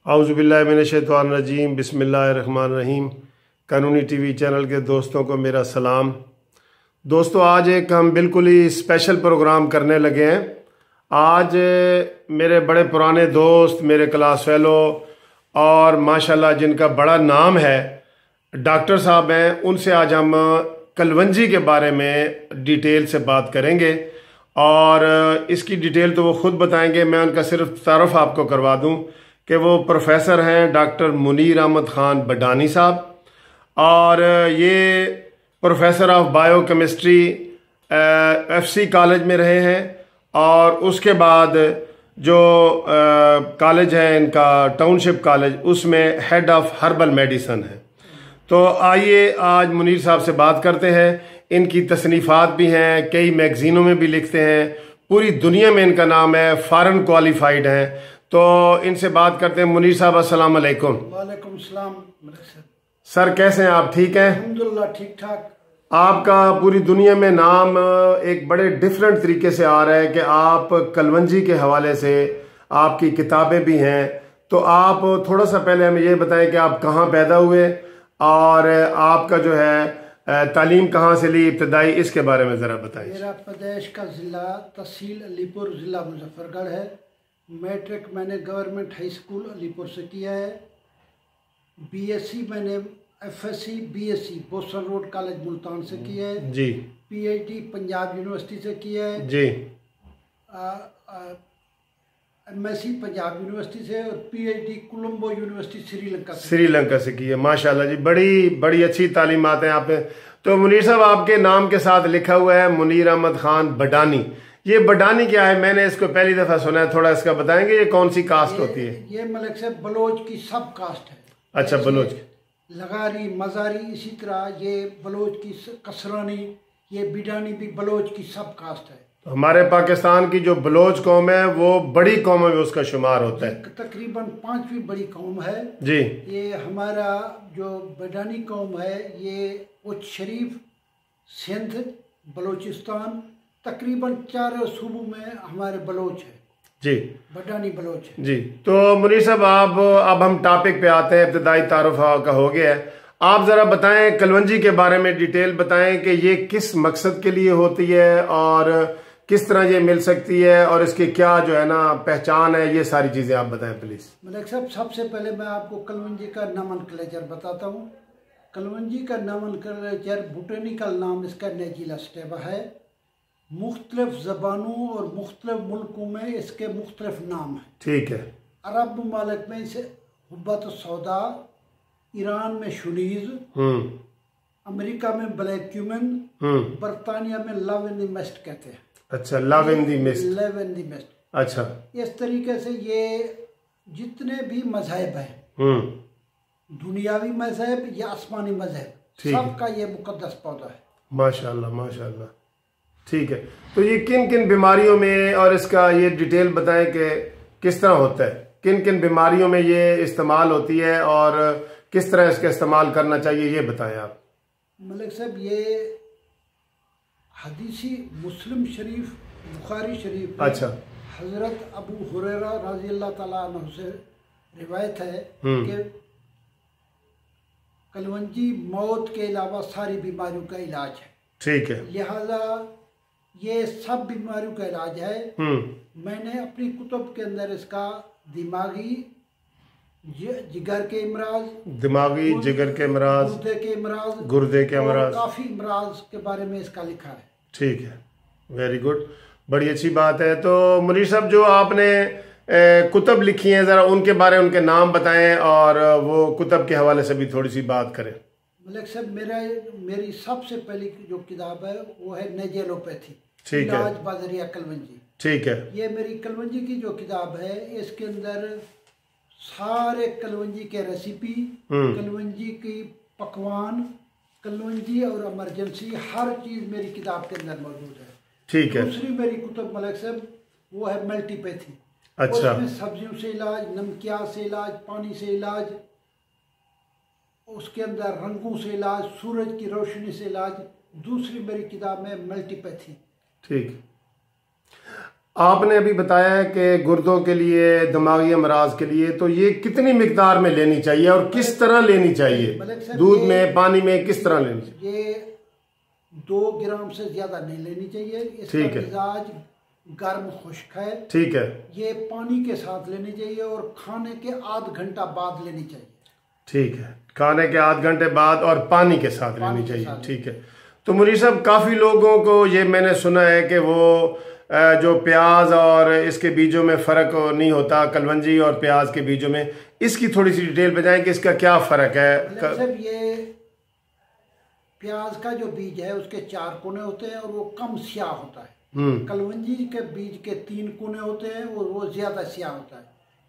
औज़ुबिल्लाहि मिनश्शैतानिर्रजीम बिस्मिल्लाहिर्रहमानिर्रहीम। कानूनी TV channel के दोस्तों को मेरा सलाम। दोस्तों, आज एक हम बिल्कुल ही स्पेशल प्रोग्राम करने लगे हैं। आज मेरे बड़े पुराने दोस्त, मेरे क्लास फेलो और माशाल्लाह जिनका बड़ा नाम है, डॉक्टर साहब हैं, उनसे आज हम कलवंजी के बारे में डिटेल से बात करेंगे। और इसकी डिटेल तो वो ख़ुद बताएंगे, मैं उनका सिर्फ तारुफ आपको करवा दूं कि वो प्रोफेसर हैं डॉक्टर मुनीर अहमद ख़ान बडानी साहब, और ये professor of biochemistry FC college में रहे हैं। और उसके बाद जो कॉलेज है इनका टाउनशिप कॉलेज, उसमें हेड ऑफ हर्बल मेडिसन है। तो आइए आज मुनीर साहब से बात करते हैं। इनकी तसनीफ़ात भी हैं, कई मैगज़ीनों में भी लिखते हैं, पूरी दुनिया में इनका नाम है, फ़ॉरेन क्वालिफाइड हैं। तो इनसे बात करते हैं। मुनीर साहब अस्सलाम वालेकुम। वालेकुम सलाम। सर कैसे हैं आप? ठीक हैं? अल्हम्दुलिल्लाह ठीक ठाक। आपका पूरी दुनिया में नाम एक बड़े डिफरेंट तरीके से आ रहा है कि आप कलवंजी के हवाले से आपकी किताबें भी हैं। तो आप थोड़ा सा पहले हमें ये बताएं कि आप कहाँ पैदा हुए और आपका जो है तालीम कहाँ से ली इब्तदाई, इसके बारे में ज़रा बताइए। मेरा प्रदेश का ज़िला तहसील अलीपुर, ज़िला मुजफ्फरगढ़ है। मैट्रिक मैंने गवर्नमेंट हाई स्कूल अलीपुर से किया है। BSc मैंने FSc BSc Boston road college Multan से किया है जी। PhD पंजाब यूनिवर्सिटी से किया है जी। MSc पंजाब यूनिवर्सिटी से और PhD कोलंबो यूनिवर्सिटी श्रीलंका से की है। माशाल्लाह जी, बड़ी बड़ी अच्छी तालीमात हैं आप पे। तो मुनीर साहब, आपके नाम के साथ लिखा हुआ है मुनीर अहमद खान बडानी। ये बडानी क्या है? मैंने इसको पहली दफा सुना है, थोड़ा इसका बताएंगे। ये कौन सी कास्ट होती है? ये मलिक से बलोच की सब कास्ट है। अच्छा, बलोच, लगारी, मजारी, इसी तरह ये बलोच की कसरानी, ये बिडानी भी बलोच की सब कास्ट है। हमारे पाकिस्तान की जो बलोच कौम है वो बड़ी कौम में उसका शुमार होता है, तकरीबन 5वीं बड़ी कौम है जी। ये हमारा जो बडानी कौम है, ये उच्च शरीफ, सिंध, बलोचिस्तान, तकरीबन 4 सूबों में हमारे बलोच है जी, बडानी बलोच है जी। तो मुनीर साहब, आप अब हम टॉपिक पे आते हैं। इब्तदाई तारुफ का हो गया है, आप ज़रा बताएं कलवंजी के बारे में डिटेल बताएं कि ये किस मकसद के लिए होती है और किस तरह ये मिल सकती है और इसकी क्या जो है ना पहचान है, ये सारी चीज़ें आप बताएं प्लीज़। मलिक साहब, सबसे पहले मैं आपको कलवंजी का नोमेनक्लेचर बताता हूँ। कलवंजी का नोमेनक्लेचर, बोटेनिकल नाम इसका नेजिला स्टेबा है। मुख्तलिफ ज़बानों और मुख्तलिफ मुल्कों में इसके मुख्तलिफ नाम हैं। ठीक है। अरब ममालिक में इसे हुब्बत सौदा, ईरान में शुनीज, अमेरिका में ब्लैक क्यूमन, बरतानिया में लव इन द मिस्ट कहते हैं। अच्छा, love in the mist, love in the mist. अच्छा, इस तरीके से ये जितने भी मजहब हैं, दुनियावी मजहब या आसमानी मजहब, सबका ये मुकद्दस पौधा है। माशाल्लाह माशाल्लाह। ठीक है। तो ये किन किन बीमारियों में, और इसका ये डिटेल बताएं कि किस तरह होता है, किन किन बीमारियों में ये इस्तेमाल होती है और किस तरह इसका इस्तेमाल करना चाहिए, ये बताएं आप। मलिक साहब, ये हदीसी मुस्लिम शरीफ, बुखारी शरीफ, अच्छा, हजरत अबू हुरैरा रज़ी अल्लाह ताला अन्हु से रिवायत है कि कलवंजी मौत के अलावा सारी बीमारियों का इलाज है। ठीक है। लिहाजा ये सब बीमारियों का इलाज है। मैंने अपनी कुतुब के अंदर इसका दिमागी जिगर के इमराज, दिमागी जिगर के इमराज, गुर्दे के इमराज, काफी इमराज के बारे में इसका लिखा है। ठीक है, वेरी गुड, बड़ी अच्छी बात है। तो मुनीर साहब, जो आपने कुतुब लिखी हैं, जरा उनके बारे में उनके नाम बताएं और वो कुतुब के हवाले से भी थोड़ी सी बात करें। मलिक साहब, मेरी सबसे पहली जो किताब है वो है नेजेलोपैथी, ठीक है, इलाज बाजरिया कलवंजी। ठीक है। ये मेरी कलवंजी की जो किताब है, इसके अंदर सारे कलवंजी के रेसिपी, कलवंजी की पकवान, कलवंजी और इमरजेंसी, हर चीज मेरी किताब के अंदर मौजूद है। ठीक है। दूसरी मेरी कुतुब मलिक साहब वो है मल्टीपैथी। अच्छा। उसमें सब्जियों से इलाज, नमकिया से इलाज, पानी से इलाज, उसके अंदर रंगों से इलाज, सूरज की रोशनी से इलाज। दूसरी मेरी किताब में मल्टीपैथी। ठीक। आपने अभी बताया है कि गुर्दों के लिए, दिमागी अमराज के लिए, तो ये कितनी मिकदार में लेनी चाहिए और किस तरह लेनी चाहिए? दूध में, पानी में, किस तरह लेनी चाहिए? ये 2 ग्राम से ज्यादा नहीं लेनी चाहिए। इसका मिजाज गर्म खुश्क है। ठीक है। ये पानी के साथ लेनी चाहिए और खाने के आध घंटा बाद लेनी चाहिए। ठीक है, खाने के आध घंटे बाद और पानी के साथ लेनी चाहिए। ठीक है। तो मुनीर साहब, काफ़ी लोगों को ये मैंने सुना है कि वो जो प्याज और इसके बीजों में फ़र्क नहीं होता, कलवंजी और प्याज के बीजों में, इसकी थोड़ी सी डिटेल बताएं कि इसका क्या फ़र्क है? सर, ये प्याज का जो बीज है उसके 4 कोने होते हैं और वो कम स्याह होता है। कलवंजी के बीज के 3 कोने होते हैं और वो ज़्यादा स्याह होता है।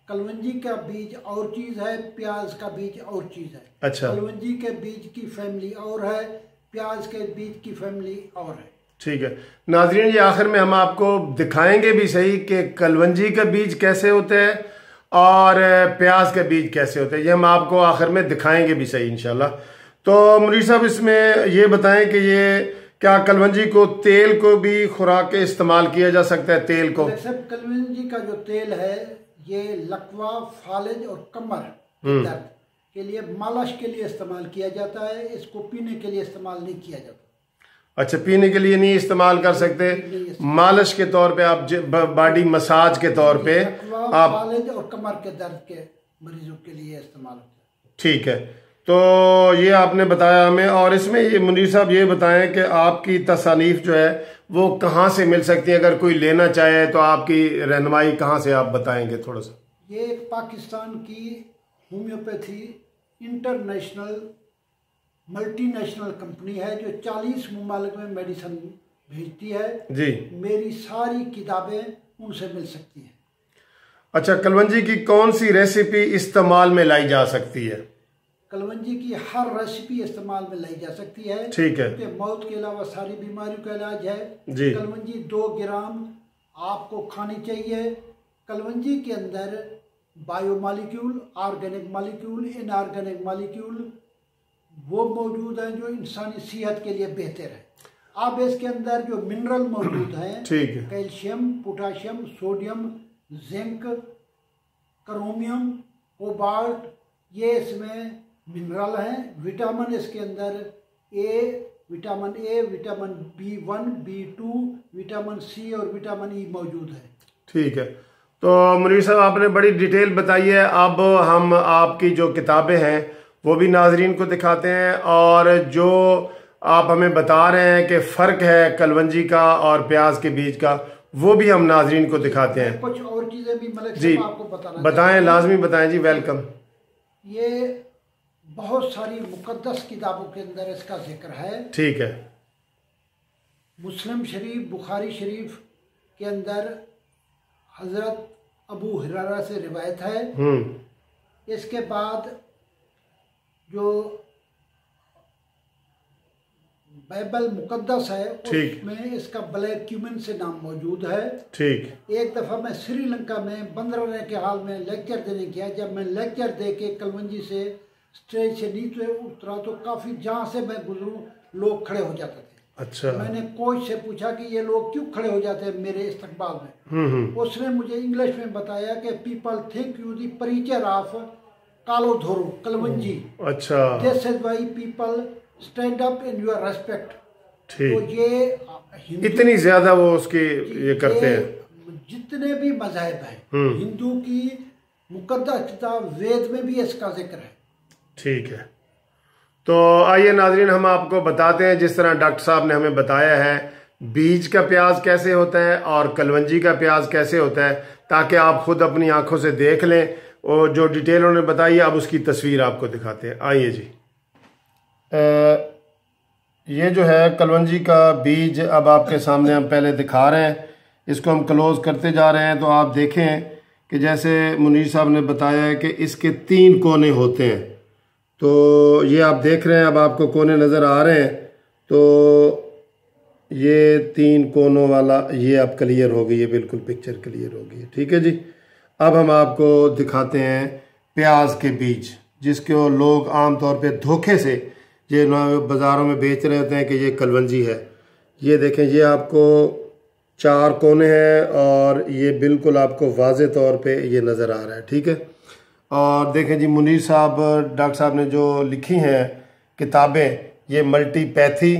कलवंजी का बीज और चीज़ है, प्याज का बीज और चीज़ है। अच्छा। कलवंजी के बीज की फैमिली और है, प्याज के बीज की फैमिली और है। ठीक है नाज़रीन, ये आखिर में हम आपको दिखाएंगे भी सही कि कलवंजी का बीज कैसे होते हैं और प्याज का बीज कैसे होते हैं, ये हम आपको आखिर में दिखाएंगे भी सही इंशाल्लाह। तो मुनीर साहब, इसमें ये बताएं कि ये क्या कलवंजी को, तेल को भी खुराक के इस्तेमाल किया जा सकता है? तेल को सब कलवंजी का जो तेल है ये लकवा, फालिज और कमर दर्द के लिए, मालिश के लिए इस्तेमाल किया जाता है। इसको पीने के लिए इस्तेमाल नहीं किया जाता। अच्छा, पीने के लिए नहीं इस्तेमाल कर सकते, मालिश के तौर पे आप, बॉडी मसाज के तौर पे आप, फालिज और कमर के दर्द के मरीजों के लिए इस्तेमाल होता है। ठीक है, तो ये आपने बताया हमें। और इसमें ये मुनीर साहब ये बताएं कि आपकी तसानीफ जो है वो कहाँ से मिल सकती है? अगर कोई लेना चाहे तो आपकी रहनुमाई कहाँ से, आप बताएंगे थोड़ा सा? ये पाकिस्तान की होम्योपैथी इंटरनेशनल मल्टीनेशनल कंपनी है जो 40 मुमालिक में मेडिसिन भेजती है जी। मेरी सारी किताबें उनसे मिल सकती हैं। अच्छा, कलवंजी की कौन सी रेसिपी इस्तेमाल में लाई जा सकती है? कलवंजी की हर रेसिपी इस्तेमाल में लाई जा सकती है। ठीक है। क्योंकि मौत के अलावा सारी बीमारियों का इलाज है जी। कलवंजी 2 ग्राम आपको खानी चाहिए। कलवंजी के अंदर bio molecule, organic molecule, inorganic molecule वो मौजूद हैं जो इंसानी सेहत के लिए बेहतर है। अब इसके अंदर जो मिनरल मौजूद हैं, ठीक है, calcium, potassium, sodium, zinc, chromium, cobalt, ये इसमें मिनरल हैं। विटामिन इसके अंदर vitamin A, vitamin B1, B2, vitamin C और विटामिन E मौजूद है। ठीक है। तो मुनीर साहब, आपने बड़ी डिटेल बताई है। अब हम आपकी जो किताबें हैं वो भी नाजरीन को दिखाते हैं, और जो आप हमें बता रहे हैं कि फ़र्क है कलवंजी का और प्याज के बीज का, वो भी हम नाजरीन को दिखाते हैं। कुछ और चीज़ें भी मलिक जी आपको बताएं, लाजमी बताएं जी, वेलकम। ये बहुत सारी मुकद्दस किताबों के अंदर इसका जिक्र है। ठीक है। मुस्लिम शरीफ, बुखारी शरीफ के अंदर हजरत अबू हुरैरा से रिवायत है। इसके बाद जो बाइबल मुकद्दस है उसमें इसका ब्लैक क्यूमिन से नाम मौजूद है। ठीक। एक दफ़ा मैं श्रीलंका में बंद रहने के हाल में लेक्चर देने गया। जब मैं लेक्चर दे के कलवंजी से स्टेज से नीचे उतरा तो काफ़ी, जहाँ से मैं गुजरूं लोग खड़े हो जाते थे। अच्छा। मैंने कोच से पूछा कि ये लोग क्यों खड़े हो जाते हैं मेरे इस्तकबाल में। उसने मुझे इंग्लिश में बताया कि people think you the preacher of कालोधोरो कलवंजी। अच्छा। This is why people stand up in your respect. तो ये इतनी ज्यादा वो उसके ये करते हैं। जितने भी मजहब हैं, हिंदू की मुकद्दस किताब वेद में भी इसका जिक्र है। ठीक है। तो आइए नाजरीन, हम आपको बताते हैं जिस तरह डॉक्टर साहब ने हमें बताया है बीज का प्याज कैसे होता है और कलवंजी का प्याज कैसे होता है, ताकि आप खुद अपनी आंखों से देख लें। और जो डिटेल उन्होंने बताई है, अब उसकी तस्वीर आपको दिखाते हैं। आइए जी। ये जो है कलवंजी का बीज अब आपके सामने हम पहले दिखा रहे हैं। इसको हम क्लोज करते जा रहे हैं। तो आप देखें कि जैसे मुनीर साहब ने बताया है कि इसके 3 कोने होते हैं। तो ये आप देख रहे हैं, अब आपको कोने नज़र आ रहे हैं। तो ये 3 कोनों वाला, ये अब क्लियर हो गई है, बिल्कुल पिक्चर क्लियर हो गई है। ठीक है जी। अब हम आपको दिखाते हैं प्याज के बीज, जिसको लोग आम तौर पे धोखे से ये बाज़ारों में बेच रहे होते हैं कि ये कलवंजी है। ये देखें, ये आपको 4 कोने हैं और ये बिल्कुल आपको वाज़े तौर पे ये नज़र आ रहा है। ठीक है, और देखें जी मुनीर साहब, डॉक्टर साहब ने जो लिखी हैं किताबें, ये मल्टीपैथी,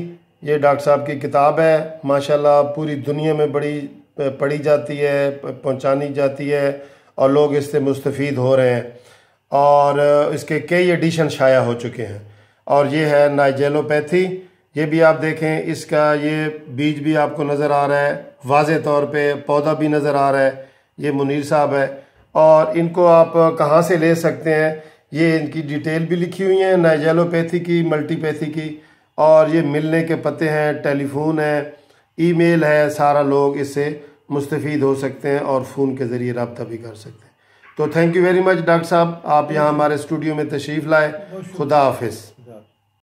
ये डॉक्टर साहब की किताब है। माशाल्लाह पूरी दुनिया में बड़ी पढ़ी जाती है, पहुंचानी जाती है और लोग इससे मुस्तफ़ीद हो रहे हैं और इसके कई एडिशन शाया हो चुके हैं। और ये है नाइजेलोपैथी, ये भी आप देखें, इसका ये बीज भी आपको नज़र आ रहा है, वाज़े तौर पे पौधा भी नज़र आ रहा है। ये मुनीर साहब है और इनको आप कहाँ से ले सकते हैं, ये इनकी डिटेल भी लिखी हुई है नाइजेलोपैथी की, मल्टीपैथी की, और ये मिलने के पते हैं, टेलीफोन है, ईमेल है, सारा लोग इससे मुस्तफ़ीद हो सकते हैं और फ़ोन के ज़रिए रब्ता भी कर सकते हैं। तो thank you very much doctor साहब, आप यहाँ हमारे स्टूडियो में तशरीफ़ लाए। खुदा हाफिज़।